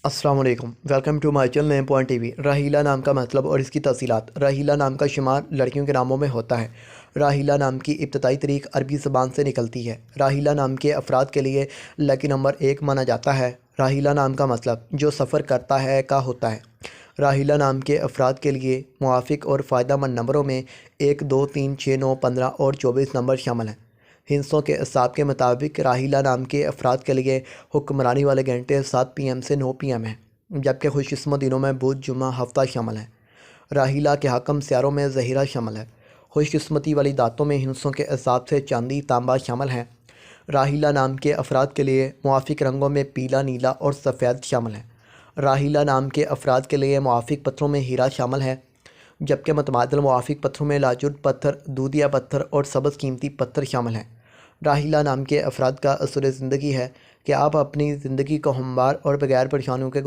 السلام علیکم، welcome to my channel name point T V. Raheela نام کا مطلب اور اس کی تفصیلات۔ راحیلہ نام کا شمار لڑکیوں کے ناموں میں ہوتا ہے۔ راحیلہ نام کی ابتدائی تاریخ عربی زبان سے نکلتی ہے۔ راحیلہ نام کے افراد کے لیے لکی نمبر 1 مانا جاتا ہے۔ راحیلہ نام کا مطلب جو سفر کرتا ہے کا ہوتا ہے۔ راحیلہ نام کے افراد کے لیے موافق اور فائدہ مند نمبروں میں 1، 2، 3، 6، 9، 15 اور 24 نمبر شامل ہیں۔ ہندسوں کے اعصاب کے مطابق راحیلہ نام کے افراد کے لیے حکمرانی والے گھنٹے 7 PM سے 9 PM ہیں، جبکہ خوش قسمت دنوں میں بدھ، جمعہ، ہفتہ شامل ہیں۔ راحیلہ کے حاکم سیاروں میں زہرہ شامل ہے۔ خوش قسمتی والی دھاتوں میں ہندسوں کے اعصاب سے چاندی، تانبا شامل ہیں۔ راحیلہ نام کے افراد کے لیے موافق رنگوں میں پیلا، نیلا اور سفید شامل ہیں۔ راحیلہ نام کے افراد کے لیے موافق پتھروں میں ہیرا شامل ہے، جبکہ متبادل موافق پتھروں میں لاجرد پتھر، دودھیا پتھر اور سبز قیمتی پتھر شامل ہیں۔ راحیلہ نام کے افراد کا اصول زندگی ہے کہ آپ اپنی زندگی کو ہموار اور بغیر پریشانیوں کے